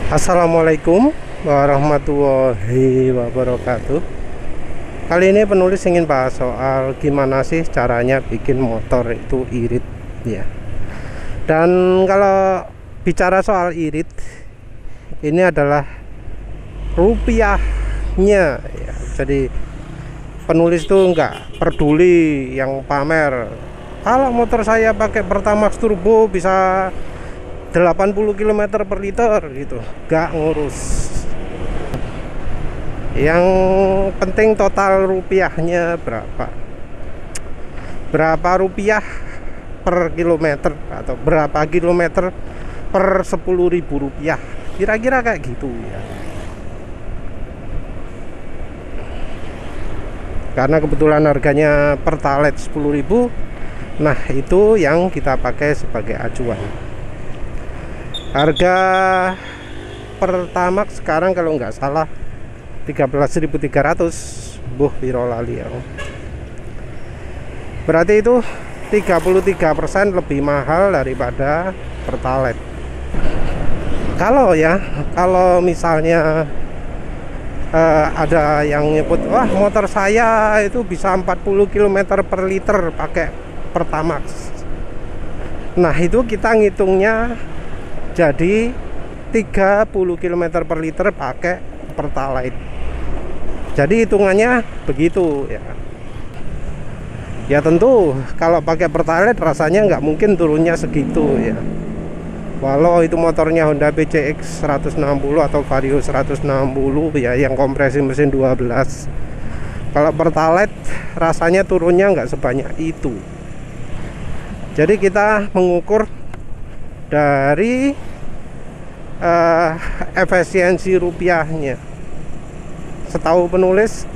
Assalamualaikum warahmatullahi wabarakatuh. Kali ini penulis ingin bahas soal gimana sih caranya bikin motor itu irit ya. Dan kalau bicara soal irit, ini adalah rupiahnya ya. Jadi penulis tuh nggak peduli yang pamer. Kalau motor saya pakai Pertamax turbo bisa 80 km per liter gitu, gak ngurus. Yang penting total rupiahnya berapa rupiah per kilometer atau berapa kilometer per 10.000 rupiah, kira-kira kayak gitu ya. Karena kebetulan harganya Pertalite 10.000, nah itu yang kita pakai sebagai acuan. Harga Pertamax sekarang kalau nggak salah 13.300, buh piro lali ya. Berarti itu 33% lebih mahal daripada Pertalite. Kalau misalnya ada yang nyebut, wah motor saya itu bisa 40 km per liter pakai Pertamax. Nah itu kita ngitungnya jadi 30 km per liter pakai Pertalite. Jadi hitungannya begitu ya. Ya tentu kalau pakai Pertalite rasanya nggak mungkin turunnya segitu ya. Walau itu motornya Honda PCX 160 atau Vario 160 ya, yang kompresi mesin 12. Kalau Pertalite rasanya turunnya nggak sebanyak itu. Jadi kita mengukur dari efisiensi rupiahnya. Setahu penulis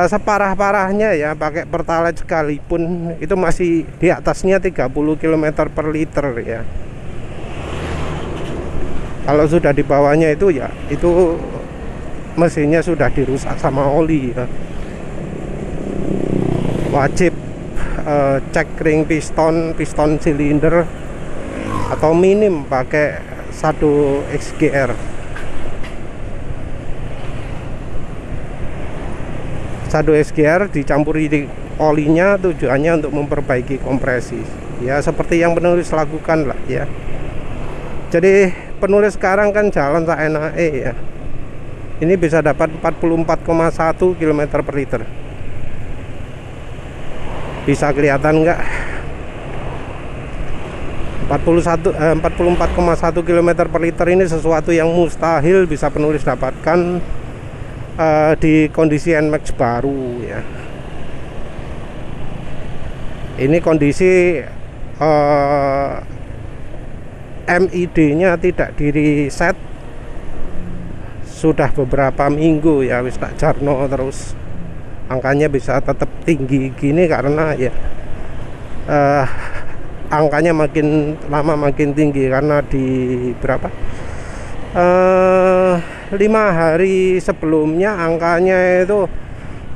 separah-parahnya ya pakai Pertalite sekalipun itu masih di atasnya 30 km per liter ya. Kalau sudah di bawahnya itu ya itu mesinnya sudah dirusak sama oli ya. Wajib cek ring piston silinder, atau minim pakai 1 XGR. 1 XGR dicampuri olinya tujuannya untuk memperbaiki kompresi ya, seperti yang penulis lakukan lah ya. Jadi penulis sekarang kan jalan seenake ya, ini bisa dapat 44,1 km per liter. Bisa kelihatan nggak? 44,1 km per liter ini sesuatu yang mustahil bisa penulis dapatkan di kondisi NMAX baru ya. Ini kondisi MID nya tidak di reset sudah beberapa minggu ya, wis tak jarno terus angkanya bisa tetap tinggi gini karena ya angkanya makin lama makin tinggi karena di berapa 5 hari sebelumnya angkanya itu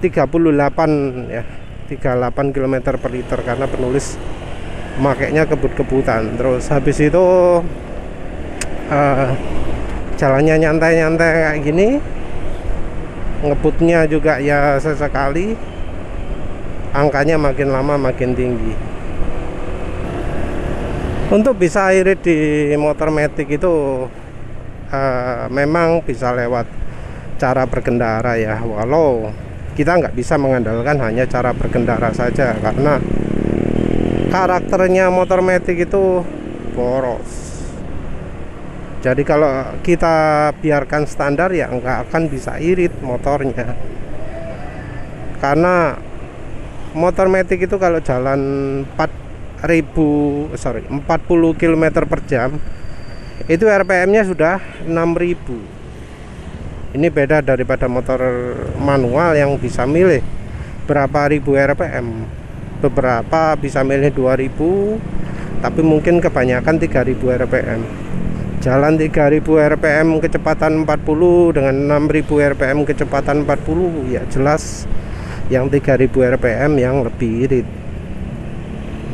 38 ya, 38 km per liter karena penulis makainya kebut-kebutan. Terus habis itu jalannya nyantai-nyantai kayak gini, ngebutnya juga ya sesekali, angkanya makin lama makin tinggi. Untuk bisa irit di motor matic itu memang bisa lewat cara berkendara ya, walau kita nggak bisa mengandalkan hanya cara berkendara saja karena karakternya motor matic itu boros. Jadi kalau kita biarkan standar ya nggak akan bisa irit motornya, karena motor matic itu kalau jalan 40 km per jam itu RPM-nya sudah 6.000. Ini beda daripada motor manual yang bisa milih berapa ribu RPM. Beberapa bisa milih 2.000, tapi mungkin kebanyakan 3.000 RPM. Jalan 3.000 RPM kecepatan 40 dengan 6.000 RPM kecepatan 40 ya jelas yang 3.000 RPM yang lebih irit.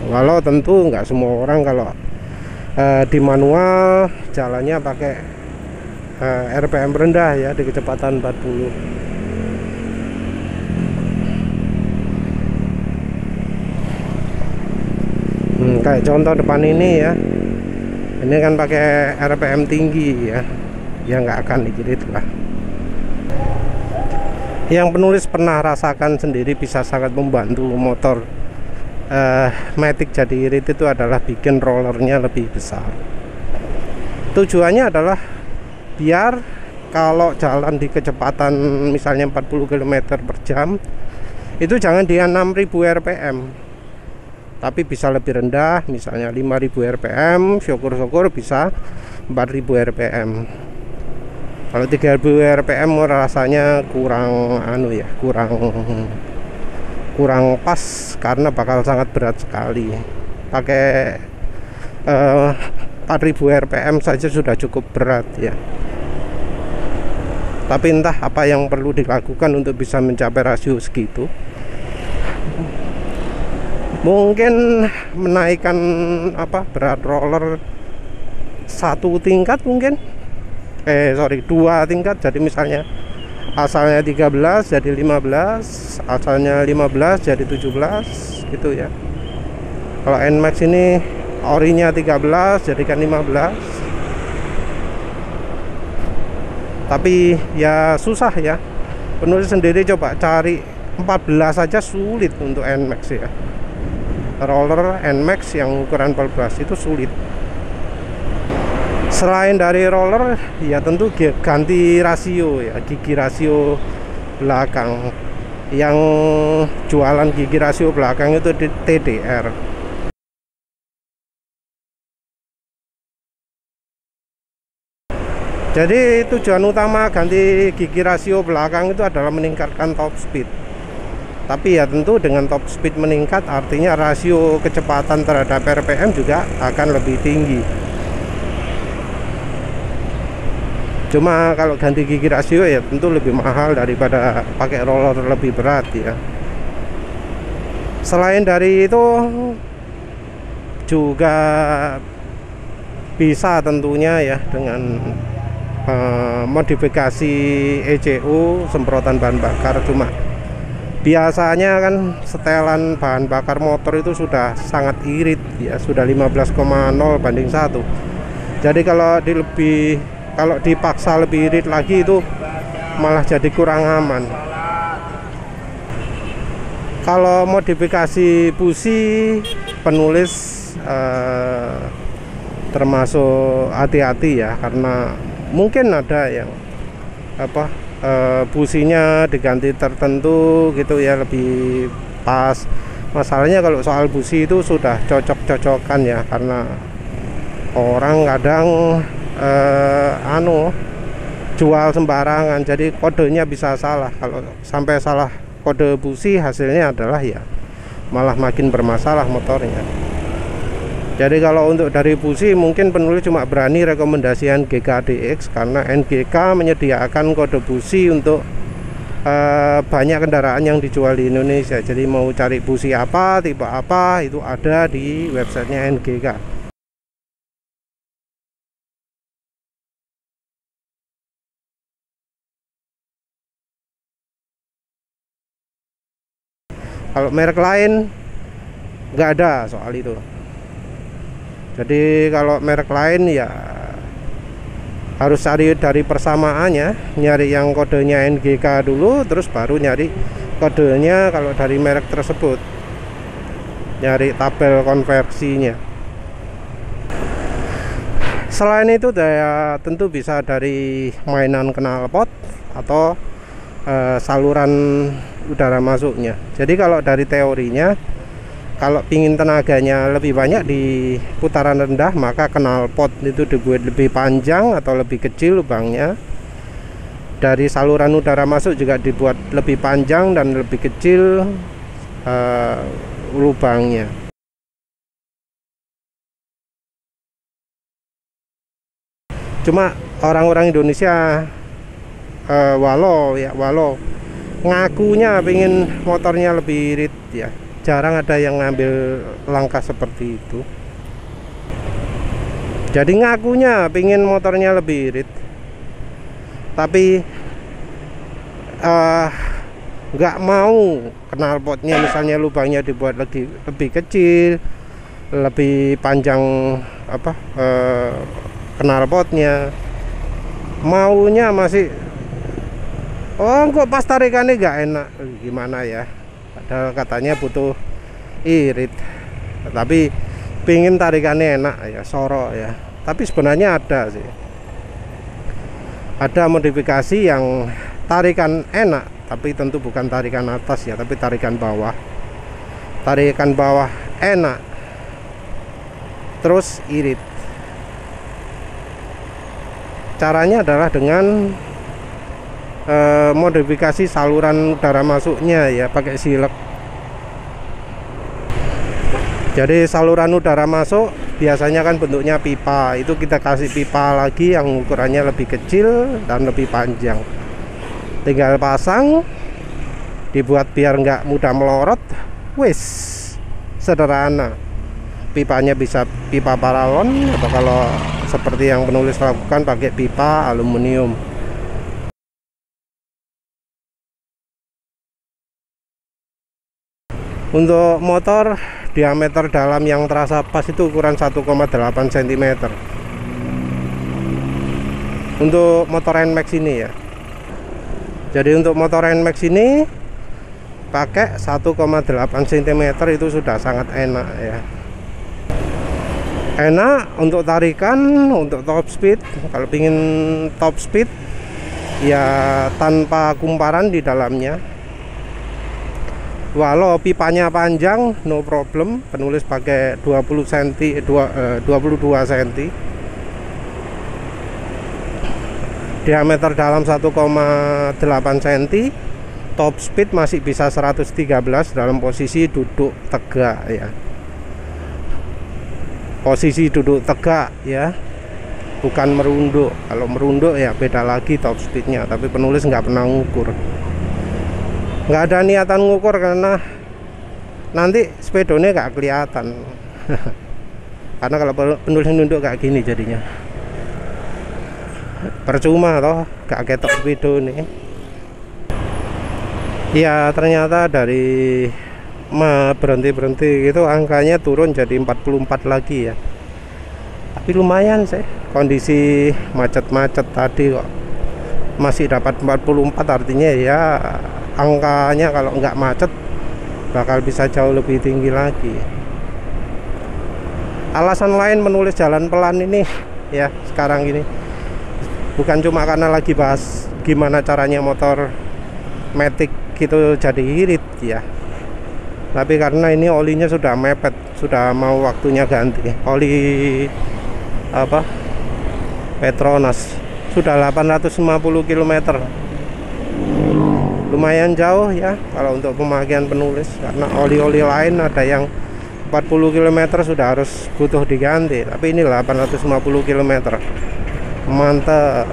Walau tentu nggak semua orang kalau di manual jalannya pakai RPM rendah ya, di kecepatan 40. Kayak contoh depan ini ya, ini kan pakai RPM tinggi ya, ya nggak akan irit lah. Yang penulis pernah rasakan sendiri bisa sangat membantu motor Matic jadi irit itu adalah bikin rollernya lebih besar. Tujuannya adalah biar kalau jalan di kecepatan misalnya 40 km per jam itu jangan di 6000 rpm, tapi bisa lebih rendah, misalnya 5000 rpm, syukur-syukur bisa 4000 rpm. Kalau 3000 rpm rasanya kurang kurang pas, karena bakal sangat berat sekali. Pakai 4000 rpm saja sudah cukup berat ya. Tapi entah apa yang perlu dilakukan untuk bisa mencapai rasio segitu. Mungkin menaikkan berat roller satu tingkat mungkin. 2 tingkat. Jadi misalnya asalnya 13 jadi 15, asalnya 15 jadi 17 gitu ya. Kalau NMAX ini orinya 13 jadikan 15. Tapi ya susah ya. Penulis sendiri coba cari 14 saja sulit untuk NMAX ya. Roller NMAX yang ukuran 14 itu sulit. Selain dari roller ya tentu ganti rasio ya, gigi rasio belakang. Yang jualan gigi rasio belakang itu di TDR. Jadi tujuan utama ganti gigi rasio belakang itu adalah meningkatkan top speed. Tapi ya tentu dengan top speed meningkat artinya rasio kecepatan terhadap RPM juga akan lebih tinggi. Cuma kalau ganti gigi rasio ya tentu lebih mahal daripada pakai roller lebih berat ya. Selain dari itu juga bisa tentunya ya dengan modifikasi ECU, semprotan bahan bakar. Cuma biasanya kan setelan bahan bakar motor itu sudah sangat irit ya, sudah 15,0 banding 1. Jadi kalau dipaksa lebih irit lagi itu malah jadi kurang aman. Kalau modifikasi busi, penulis termasuk hati-hati ya, karena mungkin ada yang businya diganti tertentu gitu ya, lebih pas. Masalahnya kalau soal busi itu sudah cocok-cocokan ya, karena orang kadang jual sembarangan, jadi kodenya bisa salah. Kalau sampai salah kode busi, hasilnya adalah ya malah makin bermasalah motornya. Jadi kalau untuk dari busi mungkin penulis cuma berani rekomendasikan GKDX, karena NGK menyediakan kode busi untuk banyak kendaraan yang dijual di Indonesia. Jadi mau cari busi apa, tipe apa, itu ada di websitenya NGK. Kalau merek lain nggak ada soal itu. Jadi kalau merek lain ya harus cari dari persamaannya, nyari yang kodenya NGK dulu, terus baru nyari kodenya kalau dari merek tersebut, nyari tabel konversinya. Selain itu ya tentu bisa dari mainan knalpot atau saluran udara masuknya. Jadi kalau dari teorinya, kalau pingin tenaganya lebih banyak di putaran rendah, maka knalpot itu dibuat lebih panjang atau lebih kecil lubangnya. Dari saluran udara masuk juga dibuat lebih panjang dan lebih kecil lubangnya. Cuma orang-orang Indonesia walau ngakunya pengen motornya lebih irit ya, jarang ada yang ngambil langkah seperti itu. Jadi ngakunya pengen motornya lebih irit, tapi nggak mau knalpotnya misalnya lubangnya dibuat lebih kecil, lebih panjang knalpotnya, maunya masih kok pas tarikannya nggak enak, gimana ya, padahal katanya butuh irit, tapi pingin tarikannya enak ya, sorok ya. Tapi sebenarnya ada sih, ada modifikasi yang tarikan enak, tapi tentu bukan tarikan atas ya, tapi tarikan bawah. Tarikan bawah enak, terus irit. Caranya adalah dengan modifikasi saluran udara masuknya ya, pakai silek. Jadi saluran udara masuk biasanya kan bentuknya pipa, itu kita kasih pipa lagi yang ukurannya lebih kecil dan lebih panjang. Tinggal pasang, dibuat biar nggak mudah melorot, wis sederhana. Pipanya bisa pipa paralon, atau kalau seperti yang penulis lakukan pakai pipa aluminium. Untuk motor, diameter dalam yang terasa pas itu ukuran 1,8 cm. Untuk motor NMAX ini ya. Jadi untuk motor NMAX ini pakai 1,8 cm itu sudah sangat enak ya. Enak untuk tarikan, untuk top speed. Kalau ingin top speed ya tanpa kumparan di dalamnya. Walau pipanya panjang, no problem. Penulis pakai 22 cm. Diameter dalam 1,8 cm. Top speed masih bisa 113 dalam posisi duduk tegak ya. Posisi duduk tegak ya, bukan merunduk. Kalau merunduk ya beda lagi top speednya. Tapi penulis nggak pernah ngukur. Nggak ada niatan ngukur karena nanti sepedone nggak kelihatan. Karena kalau penulis nunduk kayak gini jadinya percuma toh, gak ketok sepedone. Ya ternyata dari berhenti gitu angkanya turun jadi 44 lagi ya. Tapi lumayan sih, kondisi macet-macet tadi kok masih dapat 44, artinya ya angkanya kalau nggak macet bakal bisa jauh lebih tinggi lagi. Alasan lain menulis jalan pelan ini ya sekarang ini bukan cuma karena lagi bahas gimana caranya motor Matic gitu jadi irit ya, tapi karena ini olinya sudah mepet, sudah mau waktunya ganti oli Petronas, sudah 850 km. Lumayan jauh ya kalau untuk pemakaian penulis, karena oli-oli lain ada yang 40 km sudah harus butuh diganti, tapi ini 850 km. Mantap.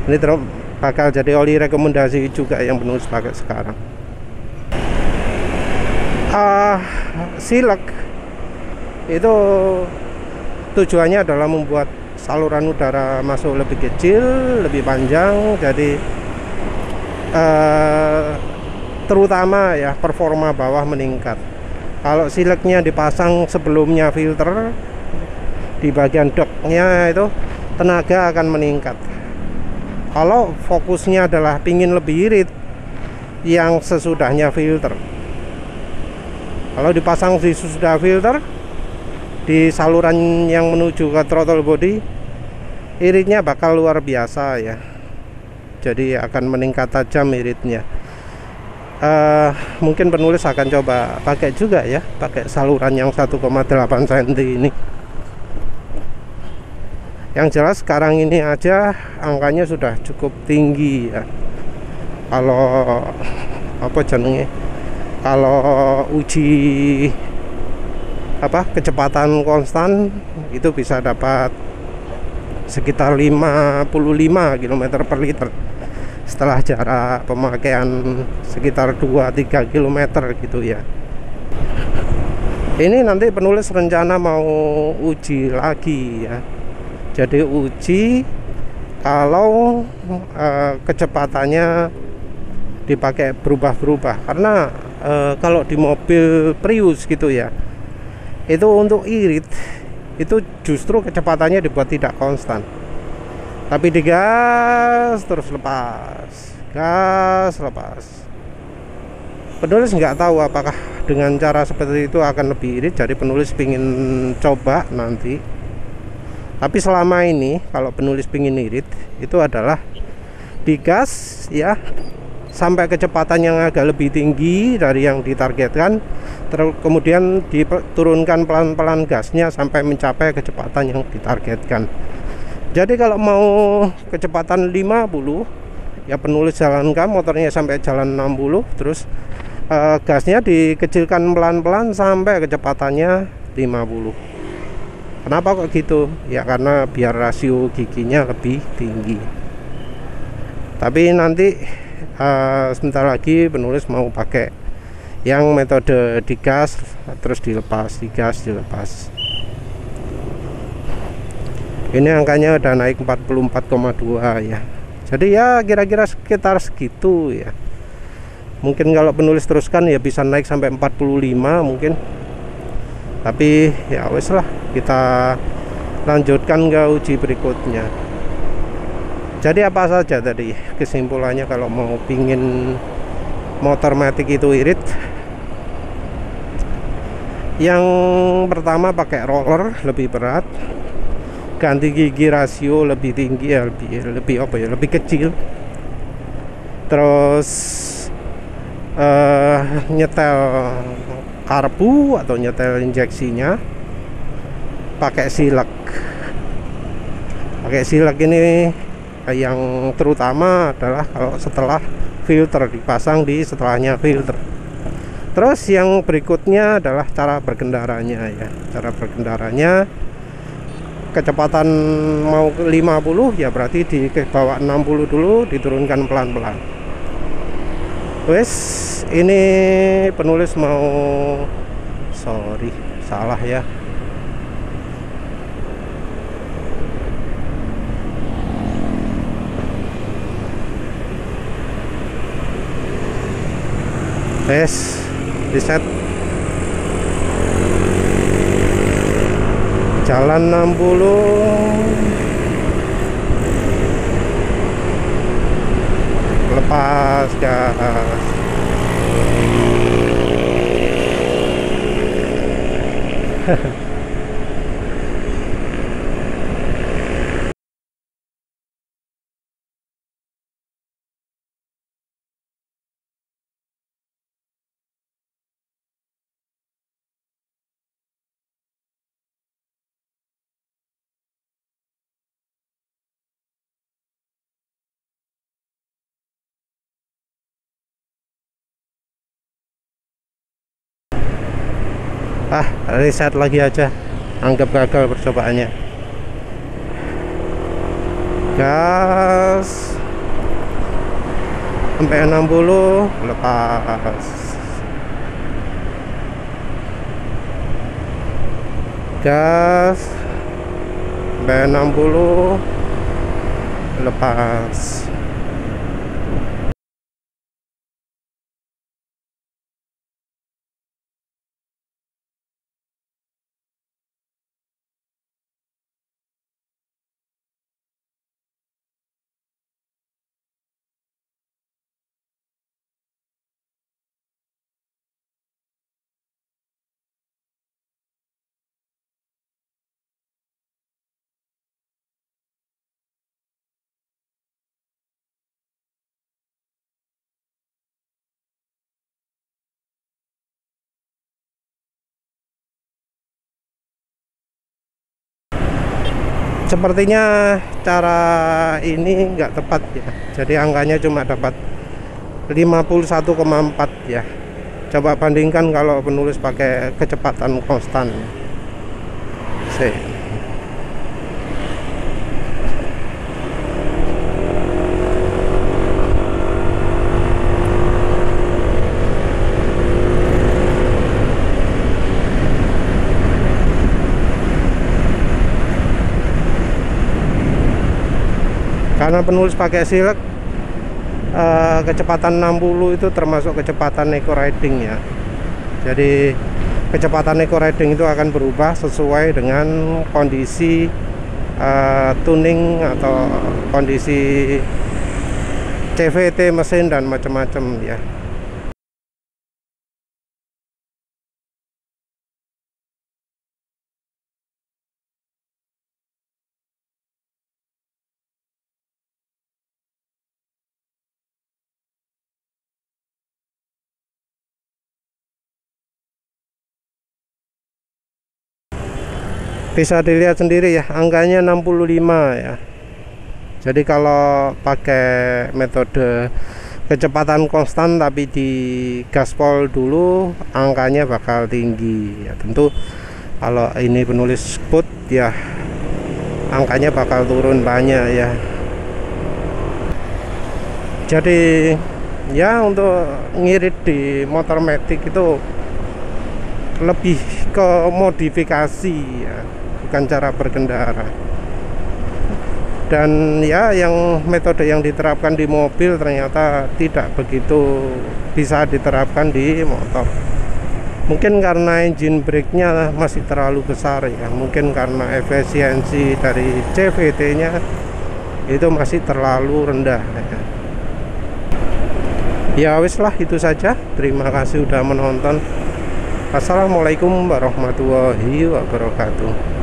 Ini terus bakal jadi oli rekomendasi juga yang penulis pakai sekarang. Silek itu tujuannya adalah membuat saluran udara masuk lebih kecil, lebih panjang, jadi terutama ya performa bawah meningkat. Kalau sileknya dipasang sebelumnya filter di bagian doknya itu tenaga akan meningkat. Kalau fokusnya adalah pingin lebih irit, yang sesudahnya filter. Kalau dipasang di sesudah filter di saluran yang menuju ke throttle body, iritnya bakal luar biasa ya. Jadi akan meningkat tajam iritnya. Mungkin penulis akan coba pakai juga ya, pakai saluran yang 1,8 cm ini. Yang jelas sekarang ini aja angkanya sudah cukup tinggi ya. Kalau kalau uji kecepatan konstan itu bisa dapat sekitar 55 km per liter setelah jarak pemakaian sekitar 2-3 km gitu ya. Ini nanti penulis rencana mau uji lagi ya. Jadi uji kalau kecepatannya dipakai berubah-berubah. Karena kalau di mobil Prius gitu ya, itu untuk irit itu justru kecepatannya dibuat tidak konstan, tapi digas terus lepas, gas lepas. Penulis nggak tahu apakah dengan cara seperti itu akan lebih irit, jadi penulis pingin coba nanti. Tapi selama ini kalau penulis pingin irit itu adalah digas ya sampai kecepatan yang agak lebih tinggi dari yang ditargetkan, terus kemudian diturunkan pelan-pelan gasnya sampai mencapai kecepatan yang ditargetkan. Jadi kalau mau kecepatan 50 ya penulis jalankan motornya sampai jalan 60, terus gasnya dikecilkan pelan-pelan sampai kecepatannya 50. Kenapa kok gitu? Ya karena biar rasio giginya lebih tinggi. Tapi nanti sebentar lagi penulis mau pakai yang metode digas terus dilepas, digas dilepas. Ini angkanya udah naik 44,2 ya. Jadi ya kira-kira sekitar segitu ya. Mungkin kalau penulis teruskan ya bisa naik sampai 45 mungkin. Tapi ya wes lah, kita lanjutkan ke uji berikutnya. Jadi apa saja tadi kesimpulannya kalau mau pingin motor matic itu irit? Yang pertama pakai roller lebih berat, ganti gigi rasio lebih tinggi ya, lebih apa ya, lebih kecil. Terus nyetel karbu atau nyetel injeksinya pakai silek. Pakai silek ini yang terutama adalah kalau setelah filter, dipasang di setelahnya filter. Terus yang berikutnya adalah cara berkendaranya ya. Cara berkendaranya kecepatan mau ke 50 ya berarti di bawah 60 dulu, diturunkan pelan-pelan. Wes, ini penulis mau salah ya. Wes, reset. Jalan 60, lepas gas. Reset lagi aja, anggap gagal percobaannya. Gas sampai 60, lepas. Gas sampai 60, lepas. Sepertinya cara ini nggak tepat ya. Jadi angkanya cuma dapat 51,4 ya. Coba bandingkan kalau penulis pakai kecepatan konstan. karena penulis pakai silek. Kecepatan 60 itu termasuk kecepatan eco riding ya. Jadi kecepatan eco riding itu akan berubah sesuai dengan kondisi tuning atau kondisi CVT mesin dan macam-macam ya. Bisa dilihat sendiri ya, angkanya 65 ya. Jadi kalau pakai metode kecepatan konstan tapi di gaspol dulu, angkanya bakal tinggi ya. Tentu kalau ini penulis sput ya, angkanya bakal turun banyak ya. Jadi ya, untuk ngirit di motor matic itu lebih ke modifikasi ya, bukan cara berkendara. Dan ya, yang metode yang diterapkan di mobil ternyata tidak begitu bisa diterapkan di motor. Mungkin karena engine brake-nya masih terlalu besar ya, mungkin karena efisiensi dari CVT-nya itu masih terlalu rendah ya. Ya wis lah, itu saja. Terima kasih udah menonton. Assalamualaikum warahmatullahi wabarakatuh.